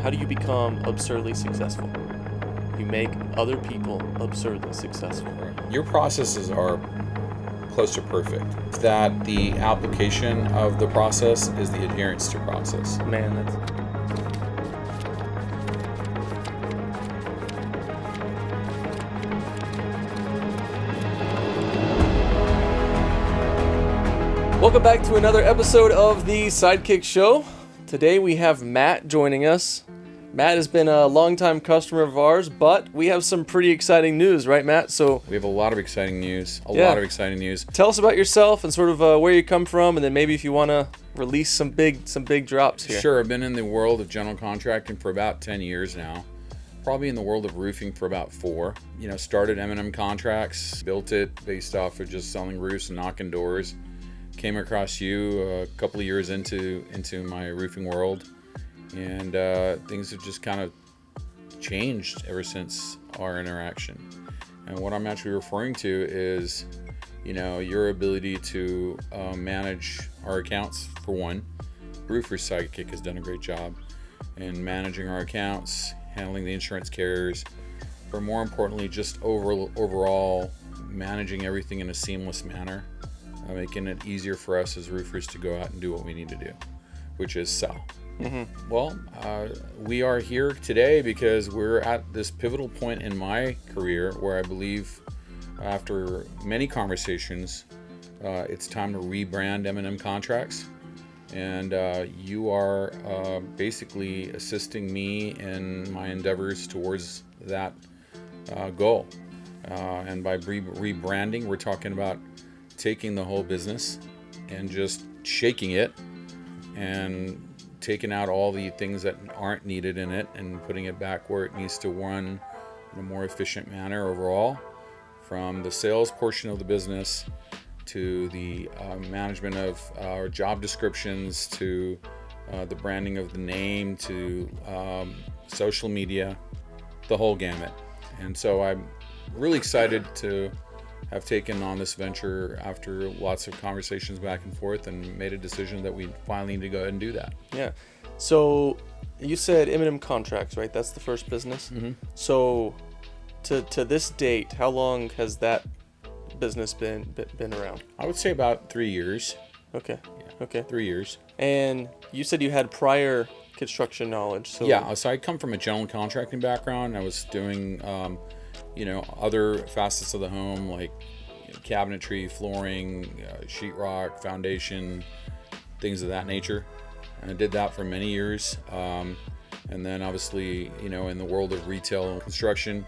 How do you become absurdly successful? You make other people absurdly successful. Your processes are close to perfect. That the application of the process is the adherence to process. Man, that's... Welcome back to another episode of the Sidekick Show. Today we have Matt joining us. Matt has been a longtime customer of ours, but we have some pretty exciting news, right, Matt? So we have a lot of exciting news. Lot of exciting news. Tell us about yourself and sort of where you come from, and then maybe if you want to release some big drops here. Sure. I've been in the world of general contracting for about 10 years now. Probably in the world of roofing for about 4. Started M&M Contracts, built it based off of just selling roofs and knocking doors. Came across you a couple of years into my roofing world. And things have just kind of changed ever since our interaction. And what I'm actually referring to is, your ability to manage our accounts, for one. Roofers Sidekick has done a great job in managing our accounts, handling the insurance carriers, but more importantly, just overall managing everything in a seamless manner, making it easier for us as roofers to go out and do what we need to do, which is sell. Mm-hmm. Well, we are here today because we're at this pivotal point in my career where I believe, after many conversations, it's time to rebrand M&M Contracts. And you are basically assisting me in my endeavors towards that goal. And by rebranding, we're talking about taking the whole business and just shaking it and taking out all the things that aren't needed in it and putting it back where it needs to run in a more efficient manner overall, from the sales portion of the business to the management of our job descriptions to the branding of the name to social media, the whole gamut. And so I'm really excited to have taken on this venture after lots of conversations back and forth and made a decision that we finally need to go ahead and do that. Yeah. So you said M&M Contracts, right? That's the first business. Mm-hmm. So to this date, how long has that business been around? I would say about 3 years. Okay. Yeah. Okay. 3 years. And you said you had prior construction knowledge. So yeah. So I come from a general contracting background. I was doing other facets of the home, like cabinetry, flooring, sheetrock, foundation, things of that nature. And I did that for many years. And then obviously, in the world of retail and construction,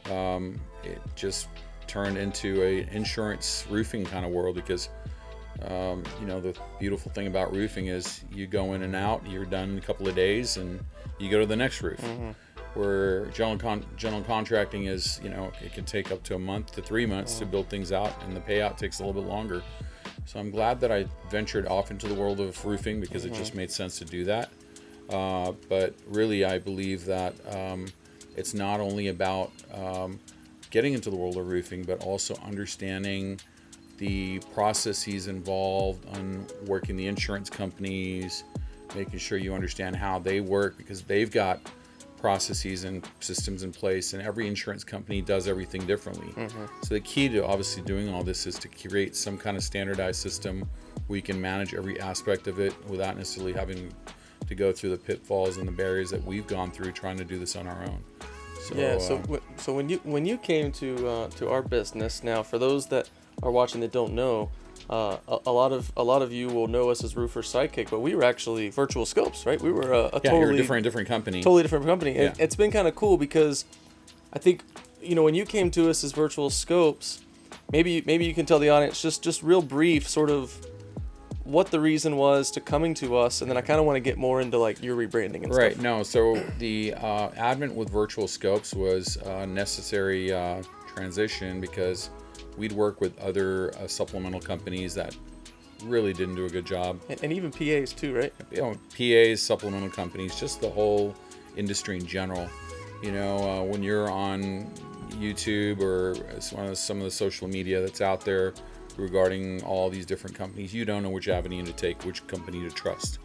it just turned into a insurance roofing kind of world because, the beautiful thing about roofing is you go in and out, you're done in a couple of days, and you go to the next roof. Mm-hmm. Where general contracting is, it can take up to a month to 3 months to build things out, and the payout takes a little bit longer. So I'm glad that I ventured off into the world of roofing because it just made sense to do that. But really, I believe that it's not only about getting into the world of roofing, but also understanding the processes involved on working the insurance companies, making sure you understand how they work, because they've got processes and systems in place, and every insurance company does everything differently. Mm-hmm. So the key to obviously doing all this is to create some kind of standardized system where you can manage every aspect of it without necessarily having to go through the pitfalls and the barriers that we've gone through trying to do this on our own. So, yeah. So when you came to our business, now for those that are watching that don't know, a lot of you will know us as Roofers Sidekick, but we were actually Virtual Scopes, right? We were a totally different company. Totally different company. Yeah. And it's been kind of cool because I think, when you came to us as Virtual Scopes, maybe you can tell the audience just real brief sort of what the reason was to coming to us, and then I kind of want to get more into like your rebranding and right. stuff. No, so the advent with Virtual Scopes was a necessary transition because we'd work with other supplemental companies that really didn't do a good job. And even PAs too, right? PAs, supplemental companies, just the whole industry in general. When you're on YouTube or some of the social media that's out there regarding all these different companies, you don't know which avenue to take, which company to trust.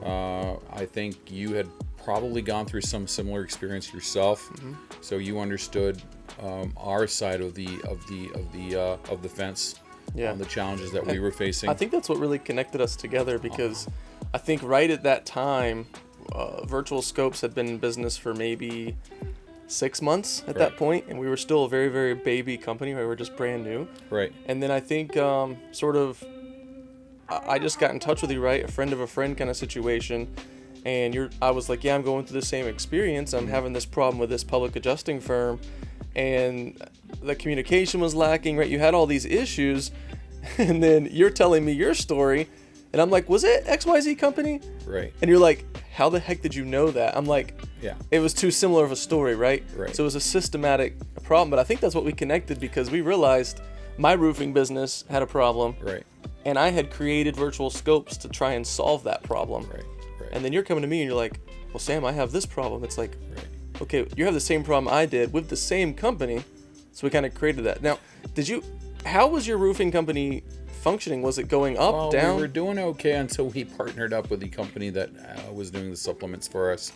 I think you had probably gone through some similar experience yourself, so you understood our side of the fence, on the challenges that we were facing. I think that's what really connected us together, because I think right at that time, Virtual Scopes had been in business for maybe 6 months at that point, and we were still a very, very baby company. We were just brand new. Right. And then I think I just got in touch with you, right? A friend of a friend kind of situation. And I was like, yeah, I'm going through the same experience. I'm having this problem with this public adjusting firm, and the communication was lacking, right? You had all these issues, and then you're telling me your story, and I'm like, was it XYZ company? Right. And you're like, how the heck did you know that? I'm like, yeah, it was too similar of a story, right? Right. So it was a systematic problem, but I think that's what we connected, because we realized my roofing business had a problem, right, and I had created Virtual Scopes to try and solve that problem. right. And then you're coming to me and you're like, well, Sam, I have this problem. It's like, Right. okay, you have the same problem I did with the same company. So we kind of created that. Now, how was your roofing company functioning? Was it going up, down? We were doing okay until we partnered up with the company that was doing the supplements for us.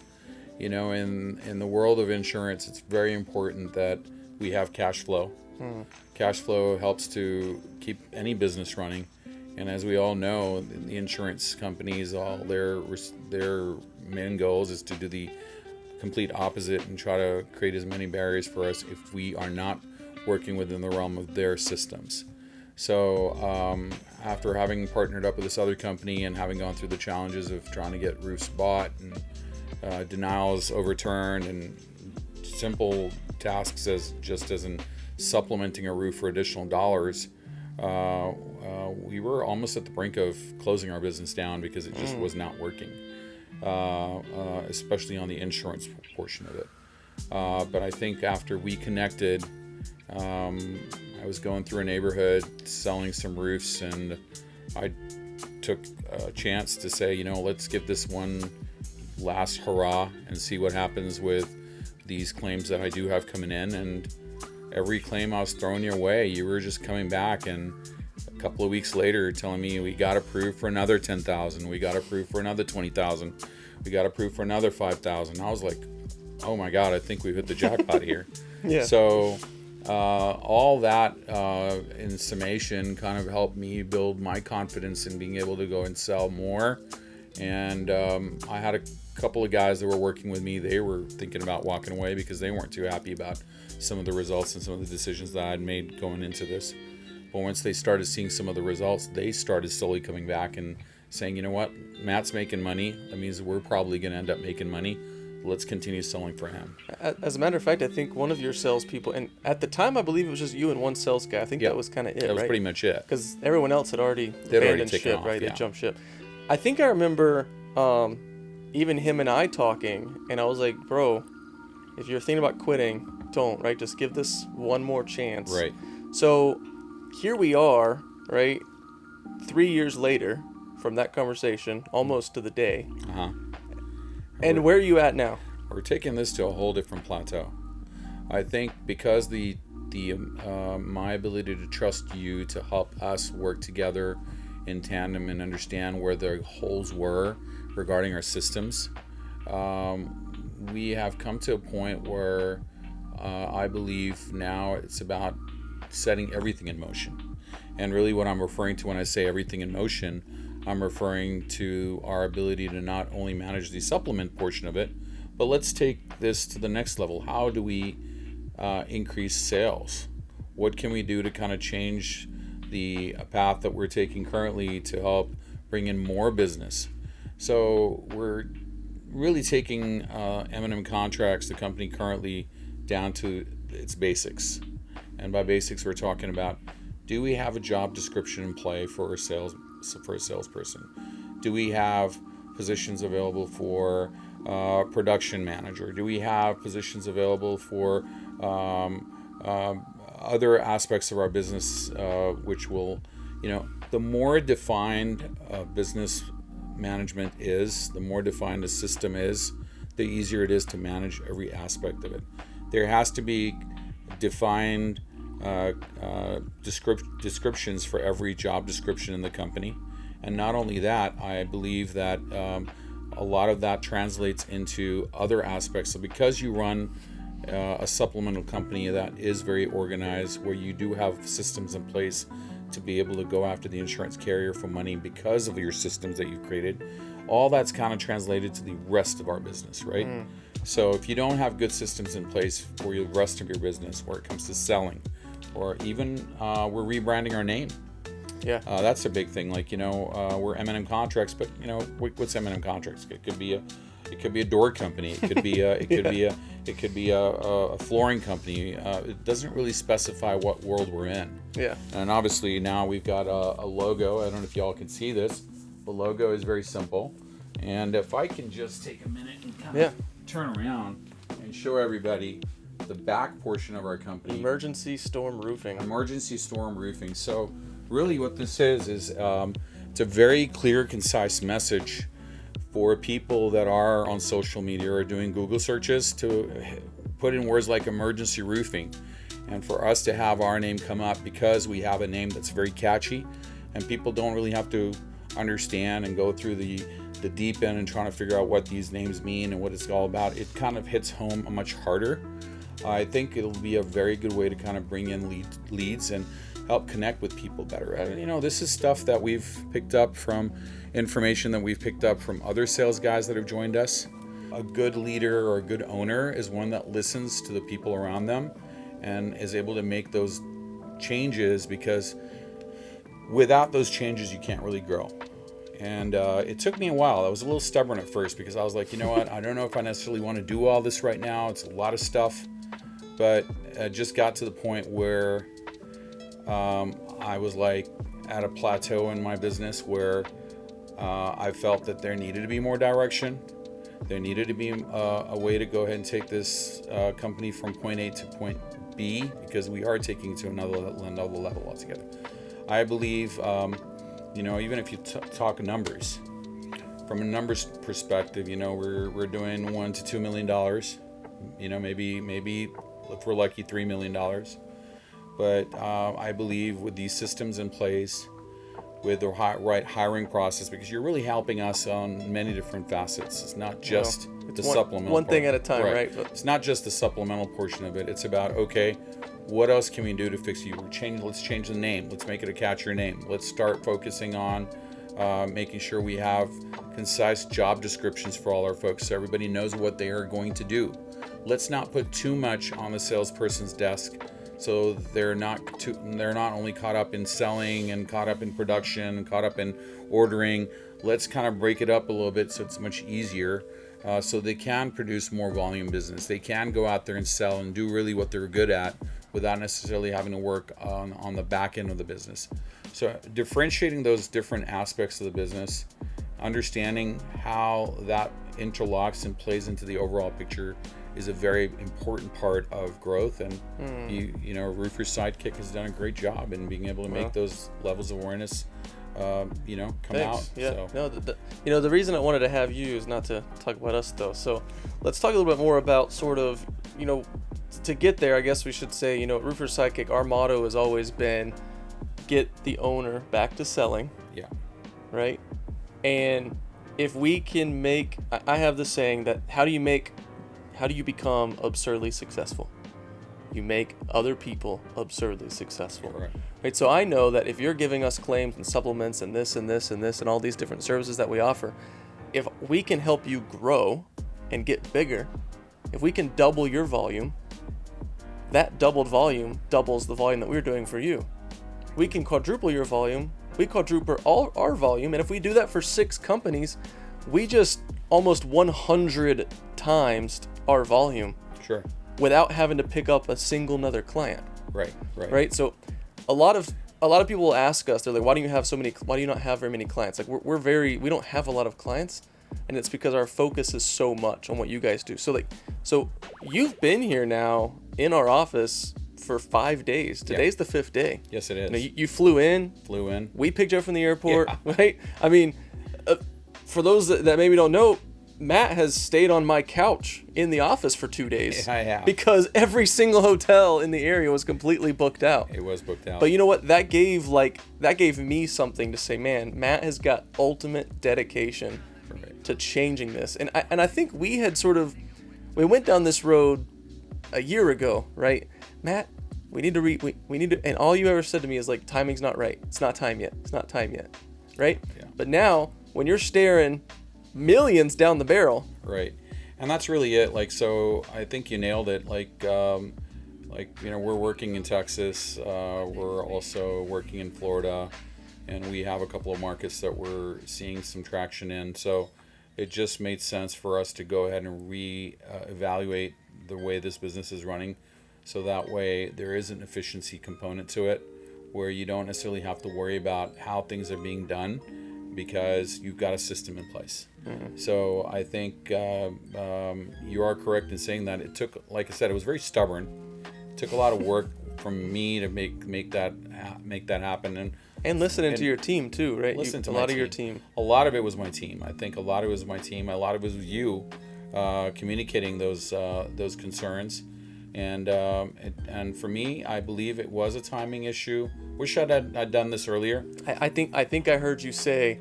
You know, in the world of insurance, it's very important that we have cash flow. Cash flow helps to keep any business running. And as we all know, the insurance companies, all their main goals is to do the complete opposite and try to create as many barriers for us if we are not working within the realm of their systems. So after having partnered up with this other company and having gone through the challenges of trying to get roofs bought and denials overturned and simple tasks as in supplementing a roof for additional dollars, we were almost at the brink of closing our business down because it just was not working, especially on the insurance portion of it. But I think after we connected, I was going through a neighborhood selling some roofs, and I took a chance to say, you know, let's give this one last hurrah and see what happens with these claims that I do have coming in. And every claim I was throwing your way, you were just coming back, and a couple of weeks later telling me we got approved for another 10,000, we got approved for another 20,000, we got approved for another 5,000. I was like, oh my God, I think we've hit the jackpot here. Yeah. So all that in summation kind of helped me build my confidence in being able to go and sell more. And I had a couple of guys that were working with me. They were thinking about walking away because they weren't too happy about some of the results and some of the decisions that I had made going into this. But once they started seeing some of the results, they started slowly coming back and saying, you know what, Matt's making money. That means we're probably going to end up making money. Let's continue selling for him. As a matter of fact, I think one of your salespeople, and at the time I believe it was just you and one sales guy. I think that was kind of it, right? That was pretty much it. Because everyone else had already abandoned ship, right? They jumped ship. I think I remember even him and I talking, and I was like, bro, if you're thinking about quitting, don't, right? Just give this one more chance. Right. So here we are, right? 3 years later from that conversation, almost to the day. Uh-huh. And where are you at now? We're taking this to a whole different plateau. I think because my ability to trust you to help us work together in tandem and understand where the holes were regarding our systems, we have come to a point where I believe now it's about setting everything in motion. And really what I'm referring to when I say everything in motion, I'm referring to our ability to not only manage the supplement portion of it, but let's take this to the next level. How do we increase sales? What can we do to kind of change the path that we're taking currently to help bring in more business? So we're really taking M&M Contracts, the company currently, down to its basics. And by basics, we're talking about, do we have a job description in play for a salesperson? Do we have positions available for production manager? Do we have positions available for other aspects of our business, which will, the more defined business management is, the more defined the system is, the easier it is to manage every aspect of it. There has to be defined descriptions for every job description in the company. And not only that, I believe that a lot of that translates into other aspects. So because you run a supplemental company that is very organized, where you do have systems in place to be able to go after the insurance carrier for money because of your systems that you've created, all that's kind of translated to the rest of our business, right? So if you don't have good systems in place for the rest of your business, where it comes to selling, or even we're rebranding our name. Yeah. That's a big thing. Like, we're M&M Contracts, but what's M&M Contracts? It could be a door company. It could be a flooring company. It doesn't really specify what world we're in. Yeah. And obviously now we've got a logo. I don't know if y'all can see this. The logo is very simple. And if I can just take a minute and kind of turn around and show everybody the back portion of our company. Emergency Storm Roofing. Emergency Storm Roofing. So really what this is it's a very clear, concise message for people that are on social media or doing Google searches to put in words like emergency roofing, and for us to have our name come up because we have a name that's very catchy, and people don't really have to understand and go through the deep end and trying to figure out what these names mean and what it's all about. It kind of hits home much harder. I think it'll be a very good way to kind of bring in leads and help connect with people better. This is stuff that we've picked up from information that we've picked up from other sales guys that have joined us. A good leader or a good owner is one that listens to the people around them and is able to make those changes, because without those changes you can't really grow. And it took me a while. I was a little stubborn at first because I was like, you know what, I don't know if I necessarily want to do all this right now. It's a lot of stuff. But I just got to the point where I was like at a plateau in my business where I felt that there needed to be more direction. There needed to be a way to go ahead and take this company from point A to point B, because we are taking it to another level altogether. I believe, even if you talk numbers, from a numbers perspective, we're doing $1 to $2 million. Maybe if we're lucky, $3 million. But I believe with these systems in place, with the right hiring process, because you're really helping us on many different facets. It's not just the supplemental. One thing at a time, right? It's not just the supplemental portion of it. It's about, okay, what else can we do to fix you? Let's change the name. Let's make it a catchier name. Let's start focusing on making sure we have concise job descriptions for all our folks so everybody knows what they are going to do. Let's not put too much on the salesperson's desk, so they're not only caught up in selling and caught up in production and caught up in ordering. Let's kind of break it up a little bit so it's much easier, so they can produce more volume business. They can go out there and sell and do really what they're good at without necessarily having to work on the back end of the business. So differentiating those different aspects of the business, understanding how that interlocks and plays into the overall picture, is a very important part of growth. And Roofers Sidekick has done a great job in being able to make those levels of awareness come out. Yeah. So. No, the reason I wanted to have you is not to talk about us though. So let's talk a little bit more about sort of, to get there, I guess we should say, at Roofers Sidekick, our motto has always been get the owner back to selling. Yeah. Right? And if we can I have the saying that how do you become absurdly successful? You make other people absurdly successful. Correct. Right? So I know that if you're giving us claims and supplements and this and this and this and all these different services that we offer, if we can help you grow and get bigger, if we can double your volume, that doubled volume doubles the volume that we're doing for you. We can quadruple your volume, we quadruple all our volume, and if we do that for 6 companies, we just almost 100 times our volume. Sure. Without having to pick up a single another client. Right. So a lot of people will ask us, they're like, why do you not have very many clients? Like we don't have a lot of clients, and it's because our focus is so much on what you guys do. So you've been here now in our office for 5 days. Today's the 5th day. Yes, it is. You flew in. We picked you up from the airport, right? I mean, for those that maybe don't know, Matt has stayed on my couch in the office for 2 days. I have. Because every single hotel in the area was completely booked out. It was booked out. But you know what? That gave me something to say, man, Matt has got ultimate dedication to changing this. And I think we went down this road a year ago, right? Matt, we need to, and all you ever said to me is like, timing's not right. It's not time yet. It's not time yet. Right? Yeah. But now when you're staring millions down the barrel. Right. And that's really it. Like, so I think you nailed it. Like, we're working in Texas. We're also working in Florida, and we have a couple of markets that we're seeing some traction in. So it just made sense for us to go ahead and evaluate the way this business is running. So that way there is an efficiency component to it where you don't necessarily have to worry about how things are being done because you've got a system in place. Mm-hmm. So I think you are correct in saying that it took, like I said, it was very stubborn. It took a lot of work from me to make that happen, and listening to your team too, right? A lot of your team. A lot of it was my team. I think a lot of it was my team. A lot of it was you communicating those concerns, and for me, I believe it was a timing issue. Wish I'd done this earlier. I think I heard you say,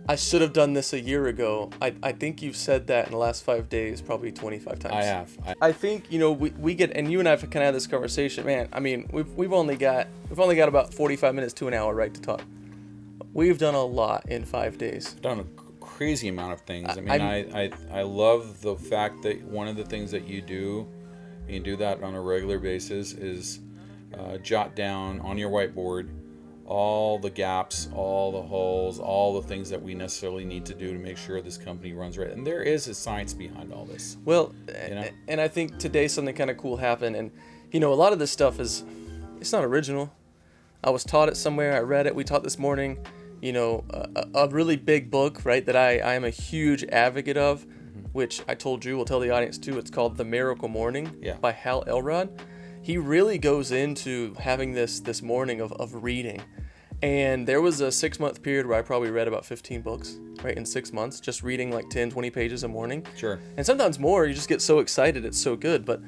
I should have done this a year ago. I think you've said that in the last 5 days probably 25 times. I have. I think, we get, and you and I have kind of had this conversation, man. I mean, we've only got about 45 minutes to an hour, right, to talk. We've done a lot in 5 days. Done a crazy amount of things. I love the fact that one of the things that you do that on a regular basis, is jot down on your whiteboard all the gaps, all the holes, all the things that we necessarily need to do to make sure this company runs right. And there is a science behind all this. Well, and I think today something kind of cool happened. And, a lot of this stuff it's not original. I was taught it somewhere. I read it. We taught this morning, a really big book, right, that I am a huge advocate of, which I told you, we'll tell the audience too. It's called The Miracle Morning by Hal Elrod. He really goes into having this morning of reading. And there was a 6-month period where I probably read about 15 books, right, in 6 months, just reading like 10, 20 pages a morning. Sure. And sometimes more. You just get so excited. It's so good. But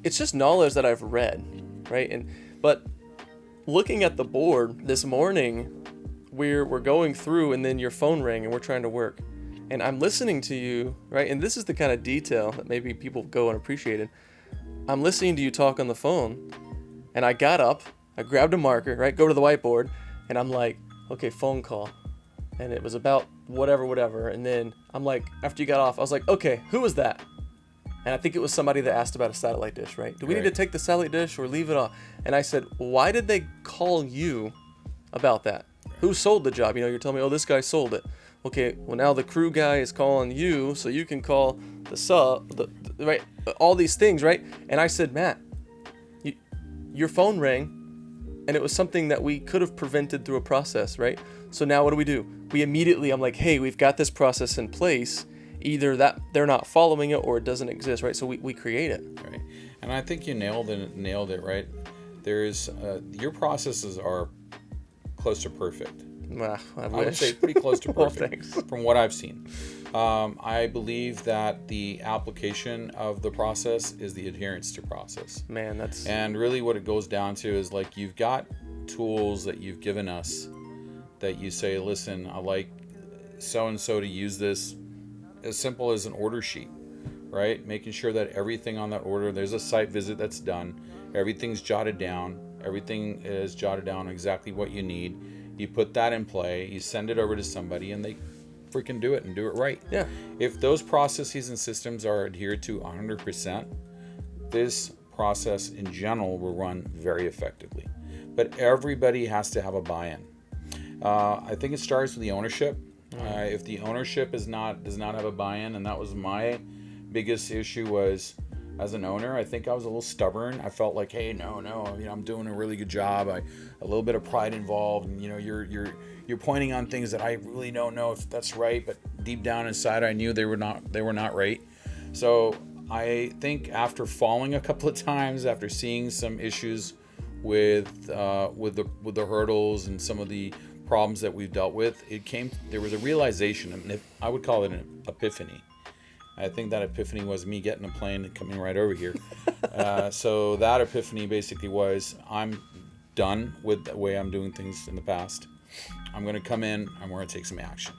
it's just knowledge that I've read, right? But looking at the board this morning, we're going through, and then your phone rang, and we're trying to work. And I'm listening to you, right? And this is the kind of detail that maybe people go unappreciated. I'm listening to you talk on the phone, and I got up, I grabbed a marker, right? Go to the whiteboard, and I'm like, okay, phone call. And it was about whatever. And then I'm like, after you got off, I was like, okay, who was that? And I think it was somebody that asked about a satellite dish, right? Do we need to take the satellite dish or leave it off? And I said, why did they call you about that? Who sold the job? You're telling me, oh, this guy sold it. Okay, well, now the crew guy is calling you, so you can call the sub, right? All these things, right? And I said, Matt, your phone rang, and it was something that we could have prevented through a process, right? So now what do? We immediately, I'm like, hey, we've got this process in place. Either that they're not following it or it doesn't exist, right? So we create it. Right. And I think you nailed it, right? There's your processes are close to perfect. I would say pretty close to perfect from what I've seen. I believe that the application of the process is the adherence to process. Man, and really what it goes down to is like you've got tools that you've given us that you say, listen, I like so-and-so to use this, as simple as an order sheet, right? Making sure that everything on that order, there's a site visit that's done, everything's jotted down, everything is jotted down exactly what you need. You put that in play, you send it over to somebody, and they freaking do it and do it right. Yeah. If those processes and systems are adhered to 100%, this process in general will run very effectively. But everybody has to have a buy-in. I think it starts with the ownership. If the ownership does not have a buy-in, and that was my biggest issue was, as an owner, I think I was a little stubborn. I felt like, hey, no, I'm doing a really good job. A little bit of pride involved, and you're pointing on things that I really don't know if that's right, but deep down inside, I knew they were not right. So I think after falling a couple of times, after seeing some issues with the hurdles and some of the problems that we've dealt with, there was a realization, and I would call it an epiphany. I think that epiphany was me getting a plane and coming right over here. So that epiphany basically was, I'm done with the way I'm doing things in the past. I'm going to come in, I'm going to take some action.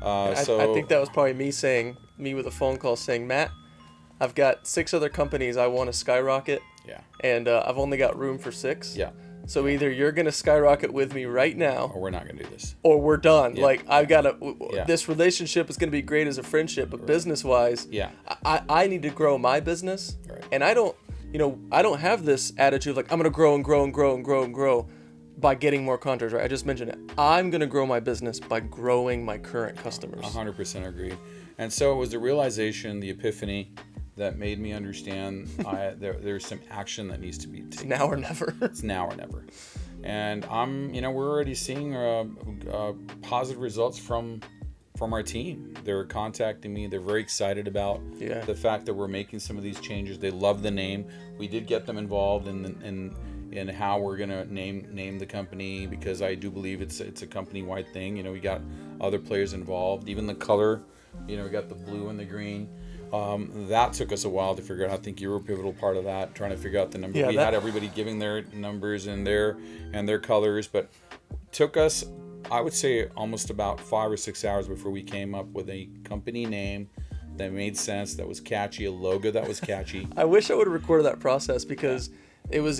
I think that was probably me with a phone call saying, Matt, I've got 6 other companies I want to skyrocket. Yeah. And I've only got room for 6. Yeah. So either you're going to skyrocket with me right now, or we're not going to do this, or we're done. Yeah. Like, I've got to, this relationship is going to be great as a friendship, but business wise, I need to grow my business. Right. And I don't have this attitude of like, I'm going to grow and grow and grow and grow and grow by getting more contractors, right? I just mentioned it. I'm going to grow my business by growing my current customers. 100% agree. And so it was the realization, the epiphany, that made me understand there's some action that needs to be taken. It's now or never. It's now or never. And we're already seeing positive results from our team. They're contacting me. They're very excited about the fact that we're making some of these changes. They love the name. We did get them involved in how we're gonna name the company, because I do believe it's a company-wide thing. We got other players involved. Even the color, we got the blue and the green. That took us a while to figure out. I think you were a pivotal part of that, trying to figure out the number. We had everybody giving their numbers and their colors, but took us, I would say, almost about 5 or 6 hours before we came up with a company name that made sense, that was catchy, a logo that was catchy. I wish I would have recorded that process, because it was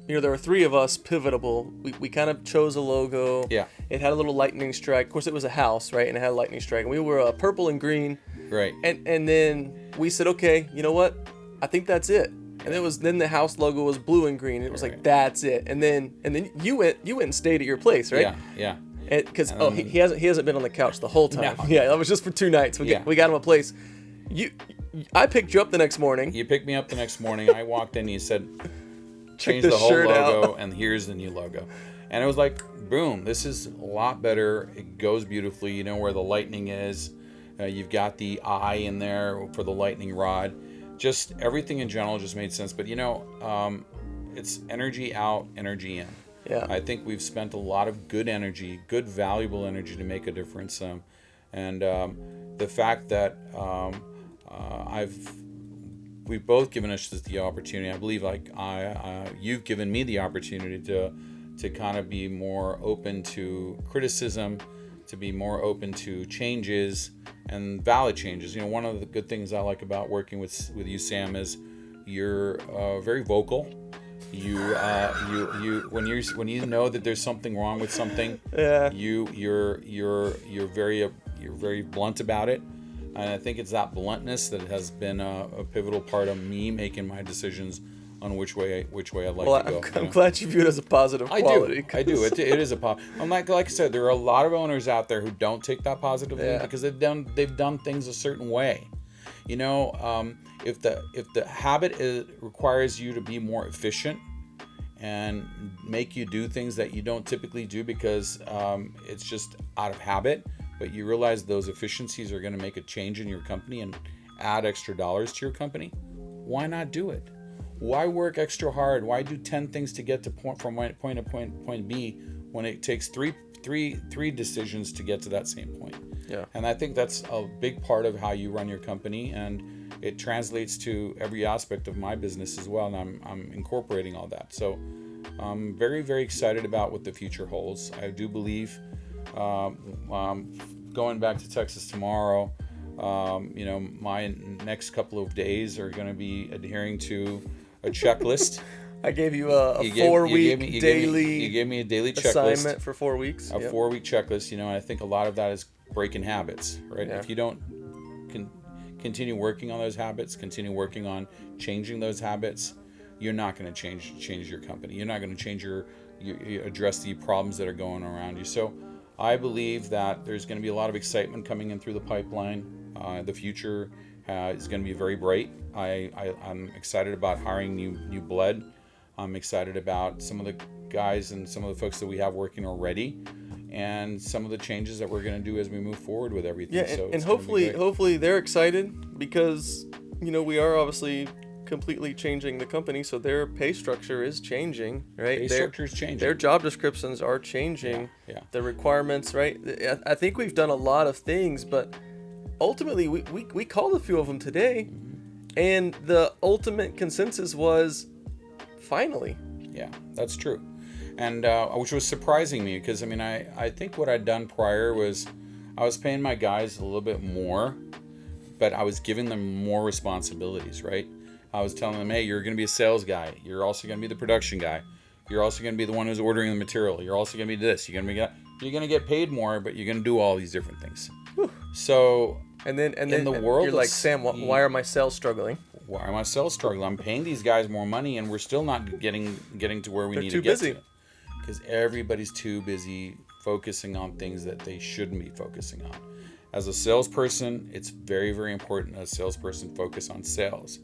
there were 3 of us pivotable. We kind of chose a logo. Yeah. It had a little lightning strike. Of course, it was a house, right? And it had a lightning strike. And we were purple and green. Right. And then we said, okay, you know what? I think that's it. And then the house logo was blue and green. It was like, that's it. And then you went and stayed at your place, right? Yeah. Because he hasn't been on the couch the whole time. No. Yeah, that was just for 2 nights. We got him a place. I picked you up the next morning. You picked me up the next morning. I walked in. You said, change the whole logo, and here's the new logo. And it was like, boom, this is a lot better. It goes beautifully. You know where the lightning is. You've got the eye in there for the lightning rod. Just everything in general just made sense. But it's energy out, energy in. Yeah. I think we've spent a lot of good energy, good valuable energy to make a difference. And the fact that we've both given us the opportunity. I believe you've given me the opportunity to kind of be more open to criticism, to be more open to changes and valid changes. One of the good things I like about working with you, Sam, is you're very vocal. You when you know that there's something wrong with something, you're very blunt about it. And I think it's that bluntness that has been a pivotal part of me making my decisions on which way I'd like to go. I'm glad you view it as a positive quality. I do. It is a positive. Like I said, there are a lot of owners out there who don't take that positively because they've done things a certain way. If the habit requires you to be more efficient and make you do things that you don't typically do because it's just out of habit, but you realize those efficiencies are going to make a change in your company and add extra dollars to your company, why not do it? Why work extra hard? Why do 10 things to get to point to point B when it takes three decisions to get to that same point? Yeah. And I think that's a big part of how you run your company, and it translates to every aspect of my business as well. And I'm incorporating all that. So I'm very, very excited about what the future holds. I do believe going back to Texas tomorrow, my next couple of days are going to be adhering to a checklist. I gave you a 4-week daily. You gave me a daily checklist. Assignment for 4 weeks. A 4-week checklist. And I think a lot of that is breaking habits, right? Yeah. If you don't continue working on those habits, continue working on changing those habits, you're not going to change your company. You're not going to change you address the problems that are going around you. So I believe that there's going to be a lot of excitement coming in through the pipeline. The future is going to be very bright. I'm excited about hiring new blood. I'm excited about some of the guys and some of the folks that we have working already, and some of the changes that we're going to do as we move forward with everything. Yeah, and hopefully they're excited because we are obviously completely changing the company, so their pay structure is changing, right? Pay structure is changing. Their job descriptions are changing. Yeah. The requirements, right? I think we've done a lot of things, but ultimately we called a few of them today, and the ultimate consensus was finally. Yeah, that's true. And which was surprising me because I think what I'd done prior was I was paying my guys a little bit more, but I was giving them more responsibilities, right? I was telling them, hey, you're going to be a sales guy. You're also going to be the production guy. You're also going to be the one who's ordering the material. You're also going to be this. You're going to get paid more, but you're going to do all these different things. Whew. So, and then in the world, you're like, Sam, why are my sales struggling? Why are my sales struggling? I'm paying these guys more money, and we're still not getting to where we need to get to. to. Because everybody's too busy focusing on things that they shouldn't be focusing on. As a salesperson, it's very, very important as a salesperson focus on sales.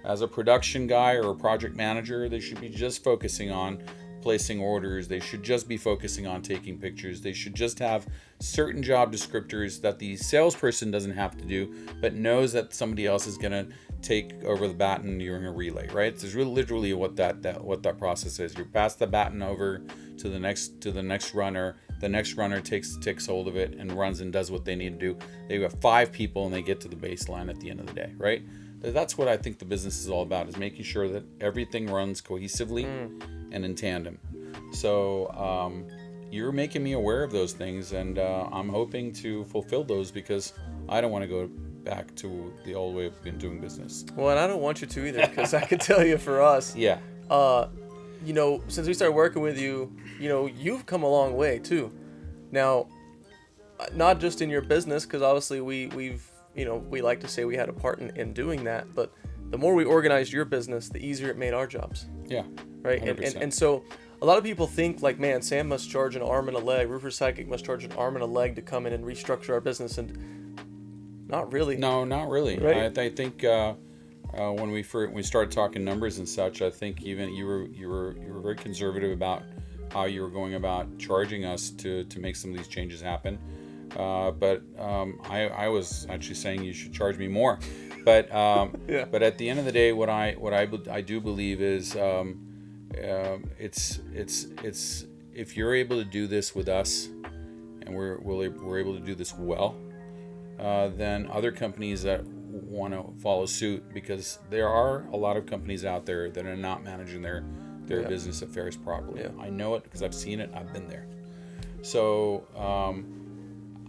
As a production guy or a project manager, they should be just focusing on placing orders. They should just be focusing on taking pictures. They should just have certain job descriptors that the salesperson doesn't have to do, but knows that somebody else is going to take over the baton during a relay, right? It's really literally what that process is. You pass the baton over to the next runner. The next runner takes hold of it and runs and does what they need to do. They've got 5 people and they get to the baseline at the end of the day, right? That's what I think the business is all about, is making sure that everything runs cohesively and in tandem. So you're making me aware of those things, and I'm hoping to fulfill those, because I don't want to go back to the old way of doing business. Well, and I don't want you to either, because I can tell you for us, yeah, since we started working with you, you've come a long way too. Now, not just in your business, because obviously we like to say we had a part in doing that, but the more we organized your business, the easier it made our jobs. Yeah. Right. And so a lot of people think like, man, Sam must charge an arm and a leg. Roofers Sidekick must charge an arm and a leg to come in and restructure our business. And not really. No, not really. Right? I think when we started talking numbers and such, I think even you were very conservative about how you were going about charging us to make some of these changes happen. But I was actually saying you should charge me more. But yeah. But at the end of the day, what I do believe is it's if you're able to do this with us, and we're able to do this well, then other companies that want to follow suit, because there are a lot of companies out there that are not managing their business affairs properly. Yeah. I know it because I've seen it. I've been there. So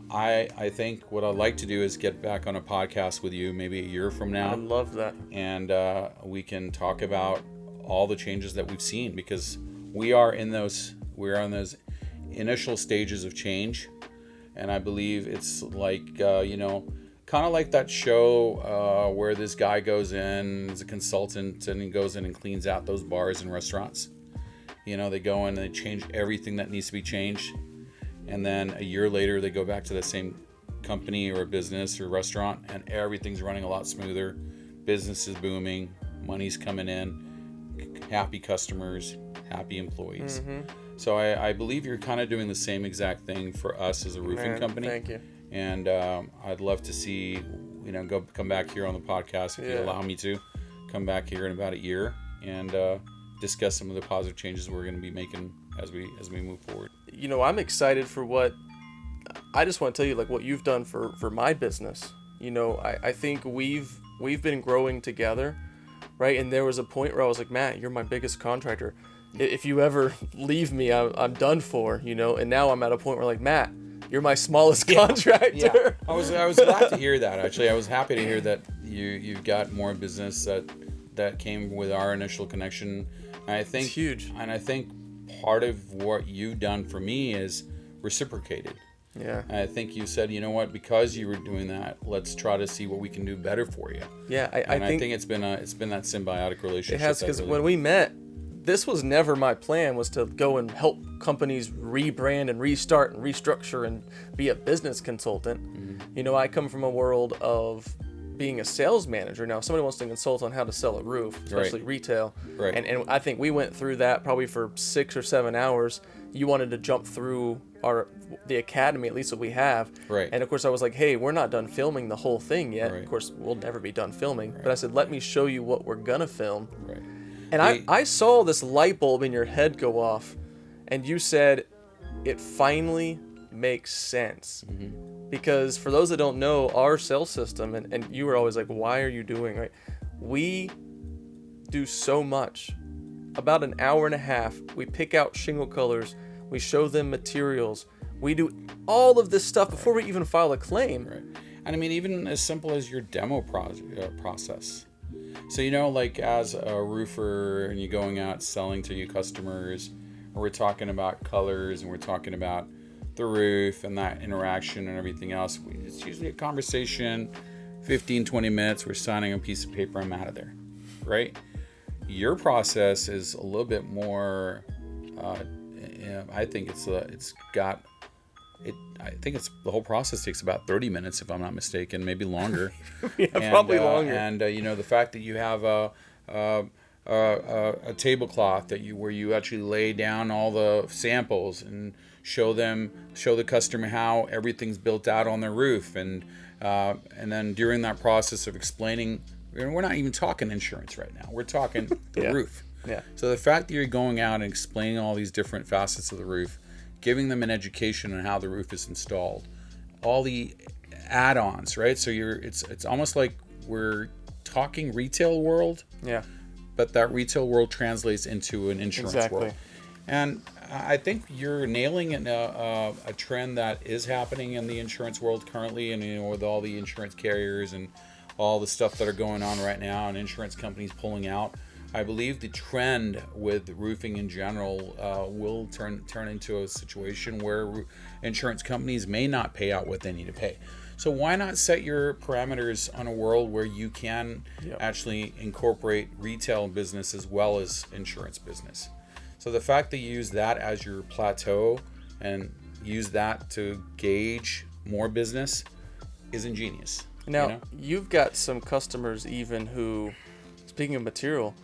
I think what I'd like to do is get back on a podcast with you maybe a year from now. I love that. And we can talk about all the changes that we've seen, because we're on those initial stages of change. And I believe it's like, kind of like that show where this guy goes in as a consultant and he goes in and cleans out those bars and restaurants. They go in and they change everything that needs to be changed. And then a year later, they go back to the same company or business or restaurant, and everything's running a lot smoother. Business is booming, money's coming in, happy customers, happy employees. Mm-hmm. So I believe you're kind of doing the same exact thing for us as a roofing company. Thank you. And I'd love to see, come back here on the podcast if you allow me to come back here in about a year and discuss some of the positive changes we're going to be making as we move forward. I'm excited for I just want to tell you, like, what you've done for my business. I think we've been growing together, right? And there was a point where I was like, Matt, you're my biggest contractor. If you ever leave me, I'm done for, and now I'm at a point where, like, Matt, you're my smallest contractor. Yeah. I was glad to hear that, actually. I was happy to hear that you've got more business that came with our initial connection. And I think it's huge. And I think part of what you've done for me is reciprocated. Yeah. And I think you said, you know what, because you were doing that, let's try to see what we can do better for you. Yeah, I think it's been that symbiotic relationship. It has, because when we met, this was never my plan, was to go and help companies rebrand and restart and restructure and be a business consultant. Mm-hmm. I come from a world of being a sales manager. Now, if somebody wants to consult on how to sell a roof, especially retail, right. And I think we went through that probably for 6 or 7 hours. You wanted to jump through the academy, at least that we have. Right. And of course I was like, hey, we're not done filming the whole thing yet. Right. Of course, we'll never be done filming. Right. But I said, let me show you what we're gonna film. Right. And I saw this light bulb in your head go off, and you said, it finally makes sense. Mm-hmm. Because for those that don't know, our sales system, and you were always like, why are you doing, right? We do so much. About an hour and a half, we pick out shingle colors, we show them materials, We do all of this stuff before we even file a claim. Right. And I mean, even as simple as your demo process. So, you know, like as a roofer and you're going out selling to your customers, or we're talking about colors and we're talking about the roof and that interaction and everything else. It's usually a conversation, 15, 20 minutes, we're signing a piece of paper, I'm out of there, right? Your process is a little bit more, I think the whole process takes about 30 minutes, if I'm not mistaken, maybe longer. Probably longer. And you know, the fact that you have a tablecloth where you actually lay down all the samples and show the customer how everything's built out on their roof, and then during that process of explaining, we're not even talking insurance right now. We're talking the roof. Yeah. So the fact that you're going out and explaining all these different facets of the roof, giving them an education on how the roof is installed, all the add-ons, right? So it's almost like we're talking retail world. Yeah. But that retail world translates into an insurance world. And I think you're nailing a trend that is happening in the insurance world currently, and you know, with all the insurance carriers and all the stuff that are going on right now and insurance companies pulling out. I believe the trend with roofing in general will turn into a situation where insurance companies may not pay out what they need to pay. So why not set your parameters on a world where you can actually incorporate retail business as well as insurance business? So the fact that you use that as your plateau and use that to gauge more business is ingenious. Now, you know? You've got some customers even who, speaking of material,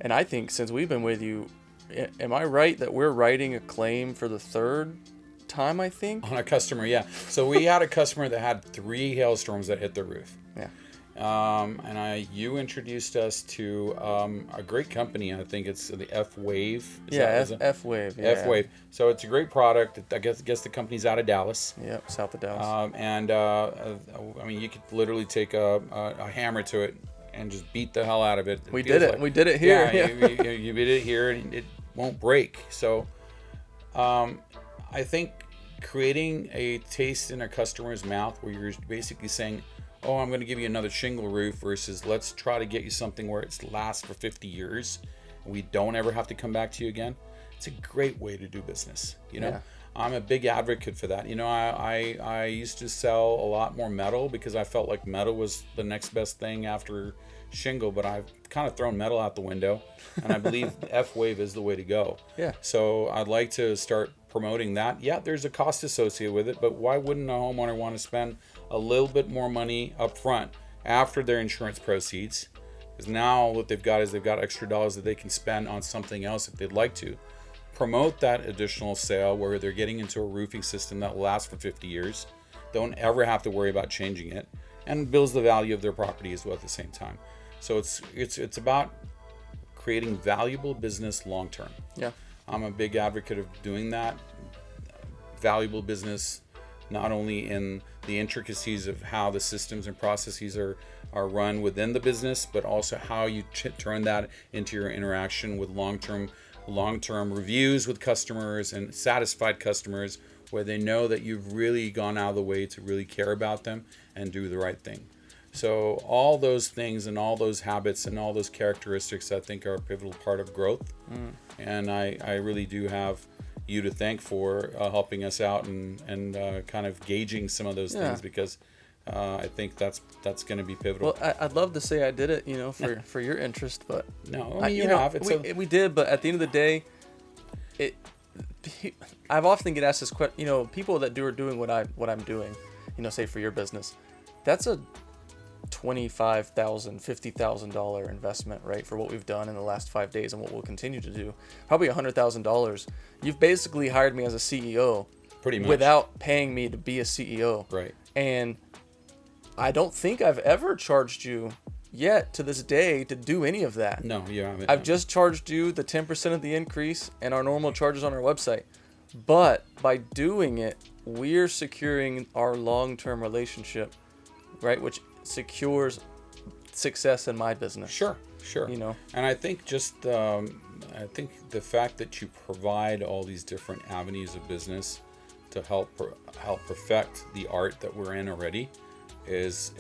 and I think since we've been with you, am I right that we're writing a claim for the third time, I think? On a customer, yeah. So we had a customer that had 3 hailstorms that hit the roof. Yeah. You introduced us to a great company. I think it's the F-Wave. F-Wave. Yeah. F-Wave. So it's a great product. I guess the company's out of Dallas. Yep, south of Dallas. I mean, you could literally take a hammer to it and just beat the hell out of it. We did it. We did it here. Yeah, you beat it here, and it won't break. So, I think creating a taste in a customer's mouth where you're basically saying, oh, I'm going to give you another shingle roof versus let's try to get you something where it lasts for 50 years and we don't ever have to come back to you again. It's a great way to do business. You know, I'm a big advocate for that. You know, I used to sell a lot more metal because I felt like metal was the next best thing after shingle, but I've kind of thrown metal out the window, and I believe F-Wave is the way to go. Yeah. So I'd like to start promoting that. Yeah, there's a cost associated with it, but why wouldn't a homeowner want to spend a little bit more money up front after their insurance proceeds? Because now what they've got is they've got extra dollars that they can spend on something else if they'd like to. Promote that additional sale where they're getting into a roofing system that will last for 50 years. Don't ever have to worry about changing it, and builds the value of their property as well at the same time. So it's about creating valuable business long term. Yeah. I'm a big advocate of doing that. Valuable business, not only in the intricacies of how the systems and processes are run within the business, but also how you turn that into your interaction with long-term reviews with customers and satisfied customers, where they know that you've really gone out of the way to really care about them and do the right thing. So all those things and all those habits and all those characteristics, I think, are a pivotal part of growth. And I really do have you to thank for helping us out and kind of gauging some of those things, because I think that's going to be pivotal. Well, I'd love to say I did it, for your interest, but no, I mean, we did, but at the end of the day, I've often get asked this question. People that are doing what I'm doing, say for your business, that's a $25,000, $50,000 investment, right? For what we've done in the last 5 days and what we'll continue to do, probably $100,000. You've basically hired me as a CEO, pretty much, without paying me to be a CEO, right? And I don't think I've ever charged you yet to this day to do any of that. No, you haven't. I've just charged you the 10% of the increase and our normal charges on our website. But by doing it, we're securing our long-term relationship, right? Which secures success in my business. Sure. And I think I think the fact that you provide all these different avenues of business to help perfect the art that we're in already is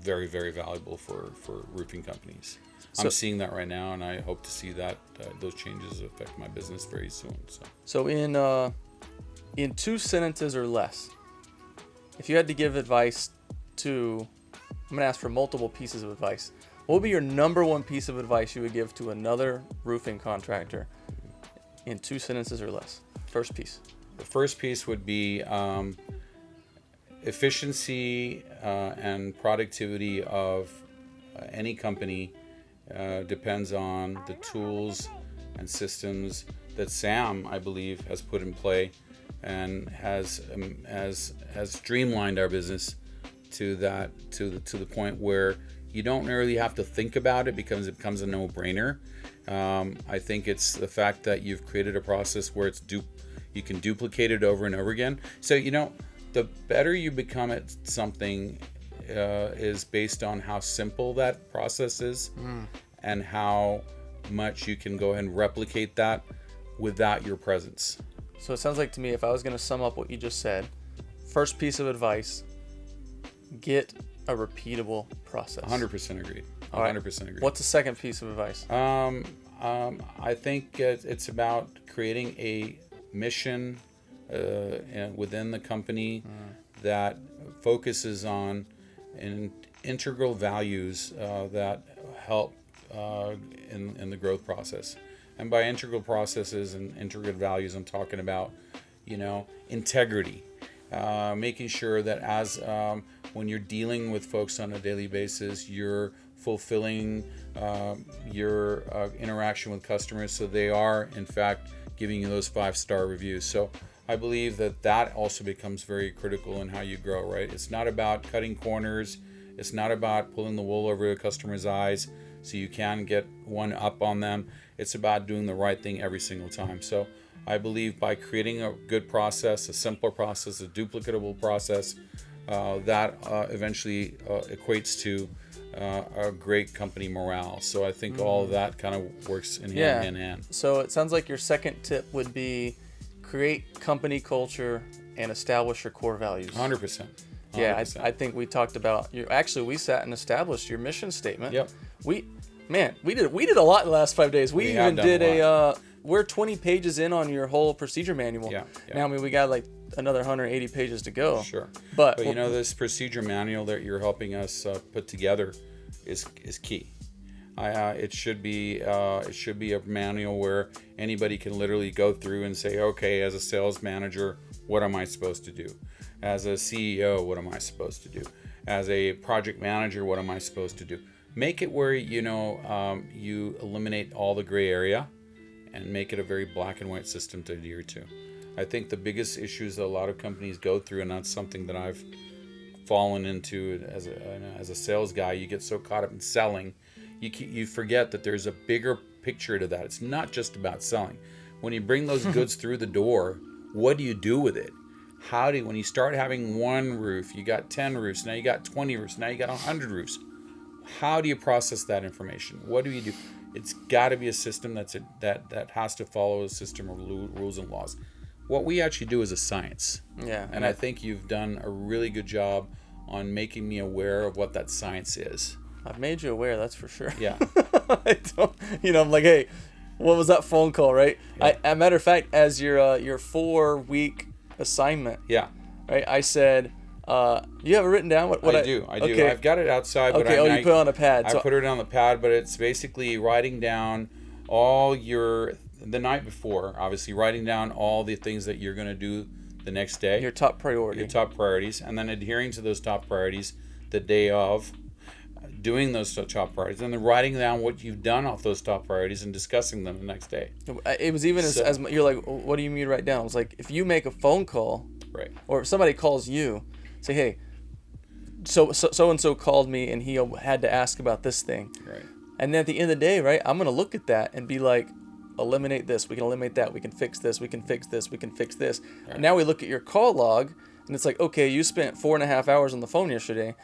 very, very valuable for roofing companies. So, I'm seeing that right now, and I hope to see that those changes affect my business very soon. So in 2 sentences or less, if you had to give advice to, I'm going to ask for multiple pieces of advice. What would be your number one piece of advice you would give to another roofing contractor in 2 sentences or less? First piece. The first piece would be efficiency and productivity of any company depends on the tools and systems that Sam, I believe, has put in play and has streamlined our business to the point where you don't really have to think about it because it becomes a no-brainer. I think it's the fact that you've created a process where you can duplicate it over and over again. So the better you become at something is based on how simple that process is and how much you can go ahead and replicate that without your presence. So it sounds like to me, if I was going to sum up what you just said, first piece of advice, get a repeatable process. 100% agreed. 100% agreed. What's the second piece of advice? I think it's about creating a mission within the company that focuses on integral values that help in the growth process. And by integral processes and integral values, I'm talking about, integrity, making sure that as when you're dealing with folks on a daily basis, you're fulfilling your interaction with customers so they are, in fact, giving you those 5-star reviews. So I believe that also becomes very critical in how you grow, right? It's not about cutting corners. It's not about pulling the wool over a customer's eyes so you can get one up on them. It's about doing the right thing every single time. So I believe by creating a good process, a simpler process, a duplicatable process, that eventually equates to a great company morale. So I think all of that kind of works in hand in hand. So it sounds like your second tip would be create company culture and establish your core values. 100%. Yeah, I think we talked about we sat and established your mission statement. Yep. We did a lot in the last 5 days. We even did we're 20 pages in on your whole procedure manual. Yeah. Now, we got like another 180 pages to go. Sure. But this procedure manual that you're helping us put together is key. It should be a manual where anybody can literally go through and say, okay, as a sales manager, what am I supposed to do? As a CEO, what am I supposed to do? As a project manager, what am I supposed to do? Make it where you eliminate all the gray area and make it a very black and white system to adhere to. I think the biggest issues that a lot of companies go through, and that's something that I've fallen into as a sales guy, you get so caught up in selling, you forget that there's a bigger picture to that. It's not just about selling. When you bring those goods through the door, what do you do with it? When you start having one roof, you got 10 roofs, now you got 20 roofs, now you got 100 roofs. How do you process that information? What do you do? It's got to be a system that has to follow a system of rules and laws. What we actually do is a science. Yeah. And I think you've done a really good job on making me aware of what that science is. I've made you aware, that's for sure. Yeah. I'm like, hey, what was that phone call, right? Yeah. Matter of fact, as your 4-week assignment, right? I said, you have it written down? I do. Okay. I've got it outside. Okay. But you put it on a pad. I put it on the pad, but it's basically writing down the night before, obviously writing down all the things that you're going to do the next day. Your top priority. Your top priorities, and then adhering to those top priorities the day of, doing those top priorities, and then writing down what you've done off those top priorities and discussing them the next day. It was even as you're like, what do you mean write down? I was like, if you make a phone call, right, or if somebody calls you, say, hey, so and so called me and he had to ask about this thing, right, and then at the end of the day, right, I'm gonna look at that and be like, eliminate this, we can eliminate that, we can fix this, we can fix this, we can fix this. Right. And now we look at your call log and it's like, okay, you spent 4.5 hours on the phone yesterday.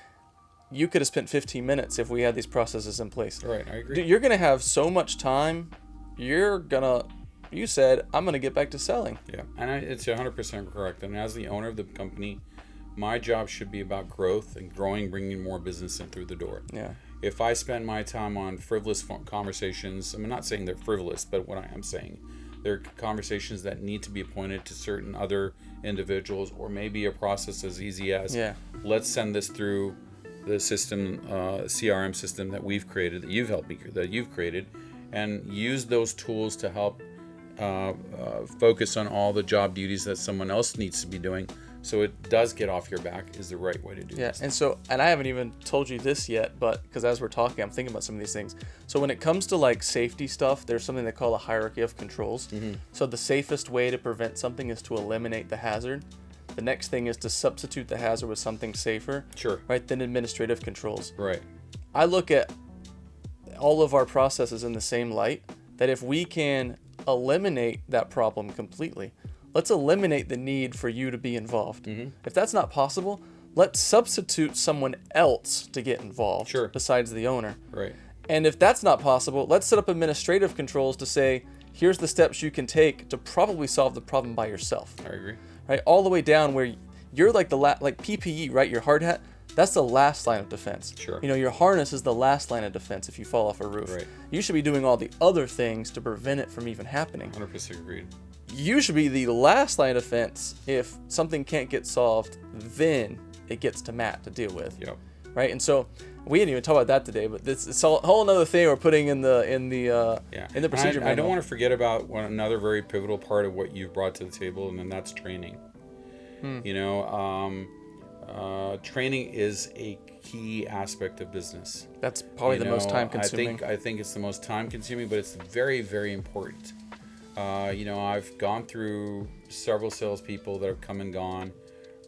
You could have spent 15 minutes if we had these processes in place. Right, I agree. You're going to have so much time. You're going to you said, I'm going to get back to selling. Yeah, and it's 100% correct. And as the owner of the company, my job should be about growth and growing, bringing more business in through the door. Yeah. If I spend my time on frivolous conversations, I'm not saying they're frivolous, but what I am saying, they're conversations that need to be pointed to certain other individuals, or maybe a process as easy as, let's send this through the system, CRM system that we've created, that you've created, and use those tools to help focus on all the job duties that someone else needs to be doing, so it does get off your back, is the right way to do this. And I haven't even told you this yet, but because as we're talking, I'm thinking about some of these things. So when it comes to like safety stuff, there's something they call a hierarchy of controls. So the safest way to prevent something is to eliminate the hazard. The next thing is to substitute the hazard with something safer. Sure. Right? Then administrative controls. Right. I look at all of our processes in the same light, that if we can eliminate that problem completely, let's eliminate the need for you to be involved. If that's not possible, let's substitute someone else to get involved besides the owner. Right. And if that's not possible, let's set up administrative controls to say, here's the steps you can take to probably solve the problem by yourself. I agree. Right? All the way down where you're like like PPE, right? Your hard hat, that's the last line of defense. Sure. You know, your harness is the last line of defense if you fall off a roof. Right. You should be doing all the other things to prevent it from even happening. 100% agreed. You should be the last line of defense if something can't get solved, then it gets to Matt to deal with. Yep. Right? And so we didn't even talk about that today, but it's a whole other thing we're putting in the procedure manual. I don't want to forget about another very pivotal part of what you've brought to the table, and then that's training. You know, training is a key aspect of business. That's probably the most time consuming. I think it's the most time consuming, but it's very, very important. You know, I've gone through several salespeople that have come and gone.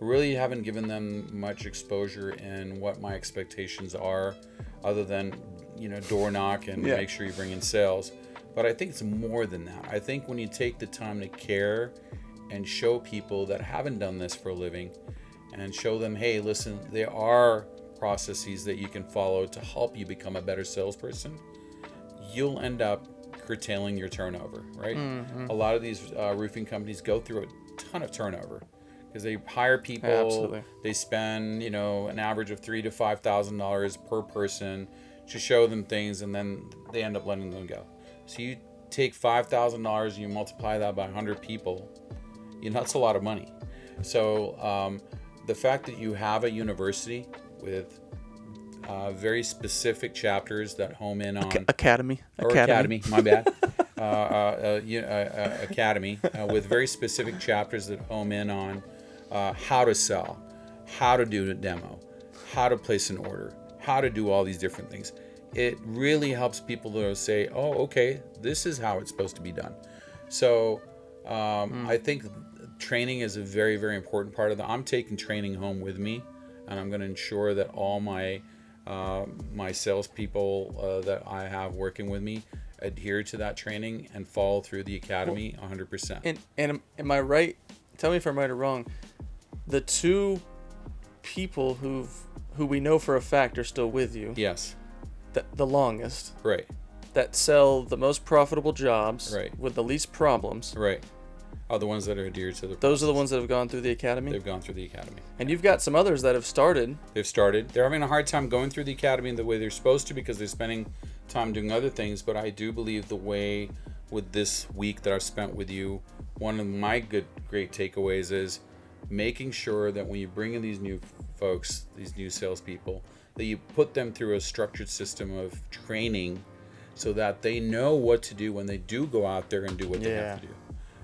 Really haven't given them much exposure in what my expectations are, other than, you know, door knock and make sure you bring in sales. But I think it's more than that. I think when you take the time to care and show people that haven't done this for a living, and show them, hey, listen, there are processes that you can follow to help you become a better salesperson, you'll end up curtailing your turnover, right? A lot of these roofing companies go through a ton of turnover because they hire people, they spend, you know, an average of $3,000 to $5,000 per person to show them things, and then they end up letting them go. So you take $5,000 and you multiply that by 100 people, you know, that's a lot of money. So the fact that you have a university with very specific chapters that home in on academy, my bad, academy with very specific chapters that home in on how to sell, how to do a demo, how to place an order, how to do all these different things. It really helps people to say, oh, okay, this is how it's supposed to be done. So I think training is a very, very important part of that. I'm taking training home with me, and I'm going to ensure that all my my salespeople that I have working with me adhere to that training and follow through the academy 100%. And am I right? Tell me if I'm right or wrong. The two people who we know for a fact are still with you. Yes. The longest. Right. That sell the most profitable jobs. Right. With the least problems. Right. Are the ones that are adhered to the process. Those are the ones that have gone through the academy? They've gone through the academy. And you've got some others that have started. They've started. They're having a hard time going through the academy the way they're supposed to because they're spending time doing other things. But I do believe the way with this week that I've spent with you, one of my great takeaways is making sure that when you bring in these new folks, these new salespeople, that you put them through a structured system of training so that they know what to do when they do go out there and do what they have to do.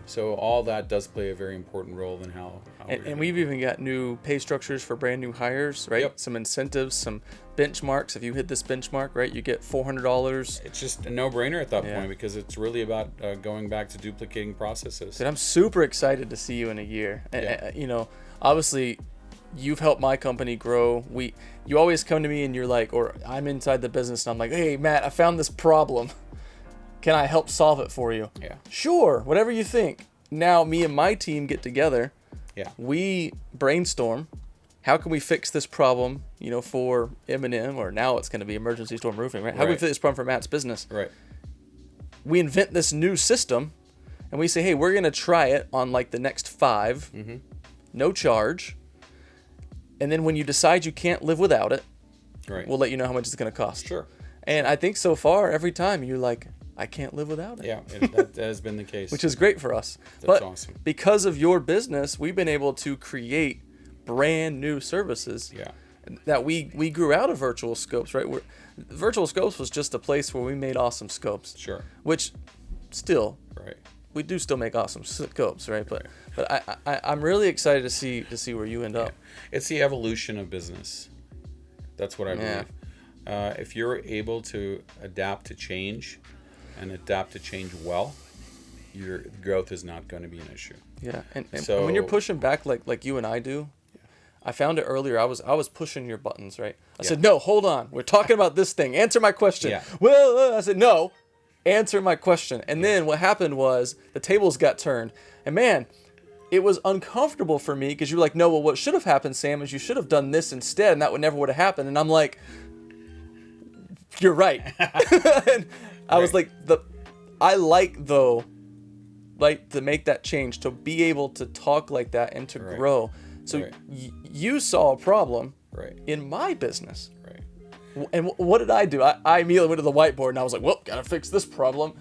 So all that does play a very important role in how and we've even got new pay structures for brand new hires, right? Yep. Some incentives, some benchmarks. If you hit this benchmark, right, you get $400. It's just a no-brainer at that point because it's really about going back to duplicating processes. Dude, I'm super excited to see you in a year. Yeah. You know, obviously, you've helped my company grow. You always come to me and you're like, or I'm inside the business and I'm like, hey, Matt, I found this problem. Can I help solve it for you? Yeah. Sure, whatever you think. Now, me and my team get together. Yeah. We brainstorm. How can we fix this problem, you know, for M&M, or now it's going to be Emergency Storm Roofing, right? How can we fix this problem for Matt's business? Right. We invent this new system and we say, hey, we're going to try it on like the next 5, no charge. And then when you decide you can't live without it, Right. we'll let you know how much it's going to cost. Sure. And I think so far, every time you're like, I can't live without it. Yeah, that has been the case. Which is great for us. That's awesome. Because of your business, we've been able to create brand new services that we grew out of virtual scopes, right? Virtual scopes was just a place where we made awesome scopes. Sure. Which still, Right. we do still make awesome scopes, right? But I'm really excited to see where you end up. It's the evolution of business. That's what I believe. If you're able to adapt to change and adapt to change well, your growth is not going to be an issue. Yeah, and So- when you're pushing back like you and I do, I found it earlier. I was pushing your buttons, right? I said, no, hold on. We're talking about this thing. Answer my question. Yeah. Well, I said, no, answer my question. And then what happened was the tables got turned. And man, it was uncomfortable for me because you were like, no, well, what should have happened, Sam, is you should have done this instead, and that would never have happened. And I'm like, you're right. And I was like, I like to make that change, to be able to talk like that and to grow. So you saw a problem in my business. Right. And what did I do? I immediately went to the whiteboard and I was like, well, gotta fix this problem.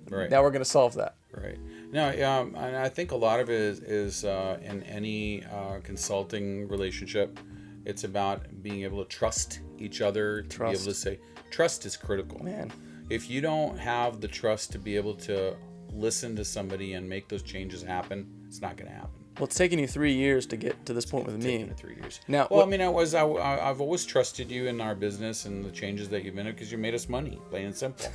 Right. Now we're gonna solve that. Right. No, and I think a lot of it is in any consulting relationship, it's about being able to trust each other, to be able to say, trust is critical. Man. If you don't have the trust to be able to listen to somebody and make those changes happen, it's not going to happen. Well, it's taken you 3 years to get to this point with me. Taken 3 years. Now, well, I mean, I've always trusted you in our business and the changes that you've made because you made us money, plain and simple.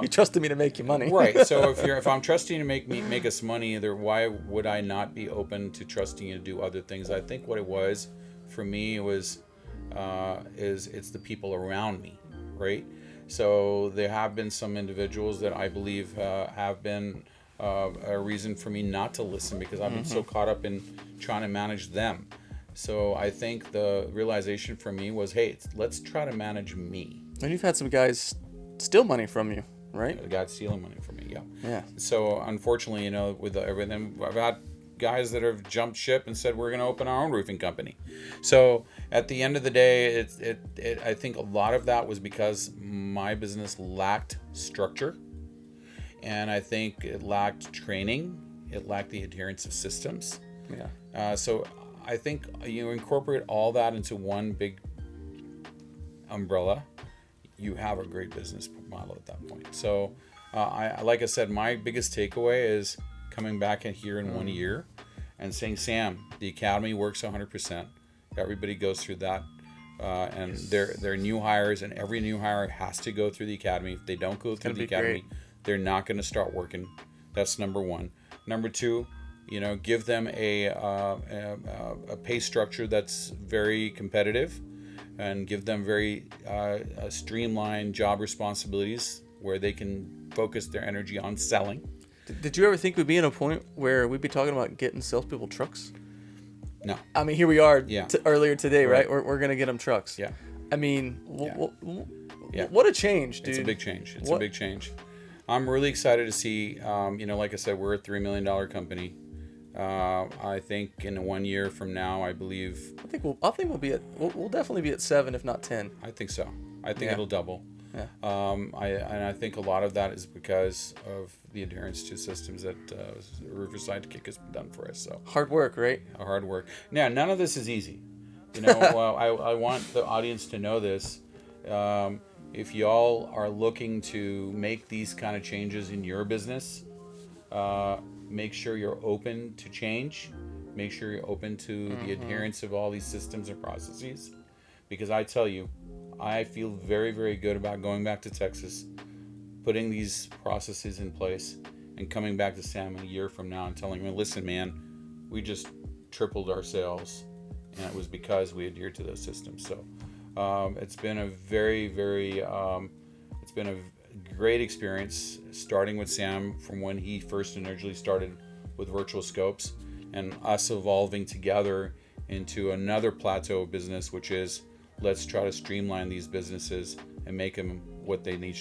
You trusted me to make you money. Right. So if I'm trusting you to make us money, why would I not be open to trusting you to do other things? I think what it was for me was it's the people around me, right? So there have been some individuals that I believe have been a reason for me not to listen because I've been so caught up in trying to manage them. So I think the realization for me was, hey, let's try to manage me. And you've had some guys steal money from you, right? The guy stealing money from me, Yeah. So unfortunately, with everything, I've had guys that have jumped ship and said we're going to open our own roofing company. So at the end of the day, I think a lot of that was because my business lacked structure, and I think it lacked training. It lacked the adherence of systems. Yeah. So I think you incorporate all that into one big umbrella, you have a great business model at that point. So like I said, my biggest takeaway is coming back in here in 1 year and saying, Sam, the academy works 100%. Everybody goes through that. And they're new hires, and every new hire has to go through the academy. If they don't go through the academy, they're not going to start working. That's number one. Number two, give them a pay structure that's very competitive, and give them very streamlined job responsibilities where they can focus their energy on selling. Did you ever think we'd be in a point where we'd be talking about getting salespeople trucks? No. I mean, here we are earlier today, right? Right. We're going to get them trucks. Yeah. I mean, Yeah. what a change, dude. It's a big change. It's a big change. I'm really excited to see, like I said, we're a $3 million company. I think in 1 year from now, I believe. I think we'll definitely be at 7, if not 10. I think so. I think it'll double. Yeah. I think a lot of that is because of the adherence to systems that Roofers Sidekick has done for us. So hard work, right? Hard work. Now, none of this is easy. Well, I want the audience to know this. If y'all are looking to make these kind of changes in your business, make sure you're open to change. Make sure you're open to the adherence of all these systems and processes. Because I tell you, I feel very, very good about going back to Texas, putting these processes in place, and coming back to Sam a year from now and telling him, listen, man, we just tripled our sales, and it was because we adhered to those systems. So it's been a very, very, it's been a great experience starting with Sam from when he first initially started with virtual scopes, and us evolving together into another plateau of business, which is let's try to streamline these businesses and make them what they need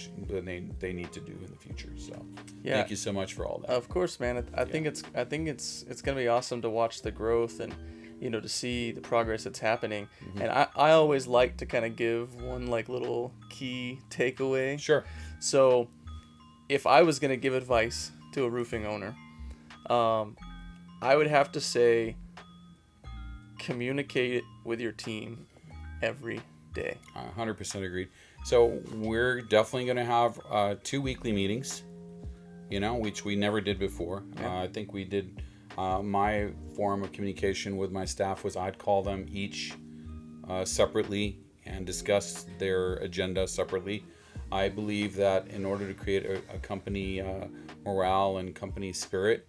they need to do in the future. So Yeah. thank you so much for all that. Of course, man. I think it's gonna be awesome to watch the growth and to see the progress that's happening. And I always like to kind of give one like little key takeaway. Sure. So if I was gonna give advice to a roofing owner, I would have to say communicate with your team every day. 100% agreed. So we're definitely going to have 2 weekly meetings, which we never did before. Yeah. I think we did. My form of communication with my staff was I'd call them each separately and discuss their agenda separately. I believe that in order to create a company morale and company spirit,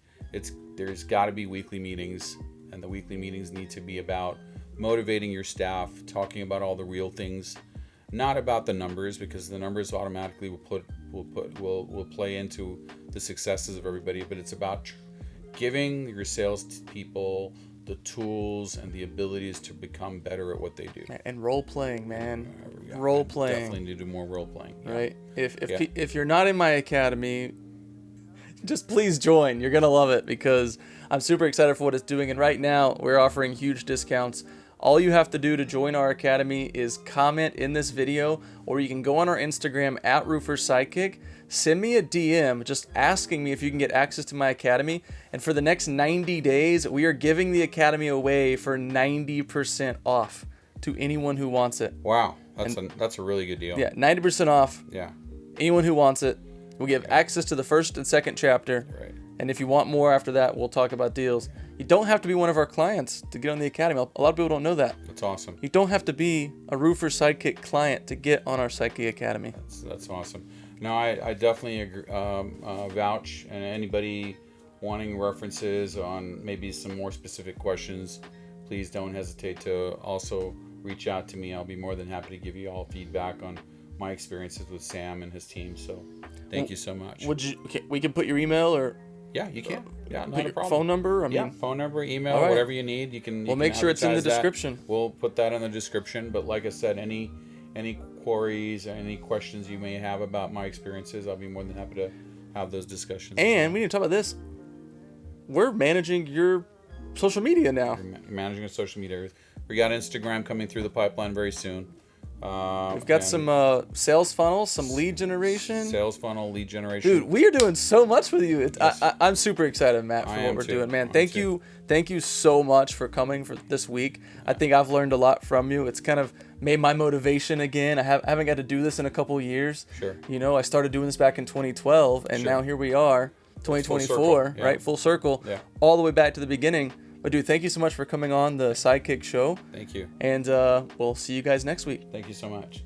there's got to be weekly meetings, and the weekly meetings need to be about motivating your staff, talking about all the real things, not about the numbers, because the numbers automatically will play into the successes of everybody, but it's about giving your sales people the tools and the abilities to become better at what they do. And role playing, man. Yeah, Role playing. Definitely need to do more role playing. Yeah. Right. If you're not in my academy, just please join. You're gonna love it because I'm super excited for what it's doing. And right now we're offering huge discounts. All you have to do to join our academy is comment in this video, or you can go on our Instagram at Roofers Sidekick. Send me a DM just asking me if you can get access to my academy. And for the next 90 days, we are giving the academy away for 90% off to anyone who wants it. Wow, that's a really good deal. Yeah, 90% off. Yeah. Anyone who wants it. We'll give access to the first and second chapter. Right. And if you want more after that, we'll talk about deals. You don't have to be one of our clients to get on the academy. A lot of people don't know that. That's awesome. You don't have to be a Roofers Sidekick client to get on our Sidekick Academy. That's awesome. No, I definitely agree, vouch, and anybody wanting references on maybe some more specific questions, please don't hesitate to also reach out to me. I'll be more than happy to give you all feedback on my experiences with Sam and his team. So thank you so much. We can put your email or yeah, you can. Yeah, put not a your problem. phone number. Phone number, email, all right. Whatever you need. We'll make sure it's in the description. We'll put that in the description. But like I said, any queries or any questions you may have about my experiences, I'll be more than happy to have those discussions. And we need to talk about this. We're managing your social media now. We're managing our social media. We got Instagram coming through the pipeline very soon. We've got some sales funnels, some lead generation. Sales funnel, lead generation. Dude, we are doing so much with you. I'm super excited, Matt, for what we're doing, man. Thank you so much for coming for this week. I think I've learned a lot from you. It's kind of made my motivation again. I haven't got to do this in a couple years. Sure. I started doing this back in 2012, and now here we are, 2024, right? Full circle. Yeah. All the way back to the beginning. But dude, thank you so much for coming on the Sidekick Show. Thank you. And we'll see you guys next week. Thank you so much.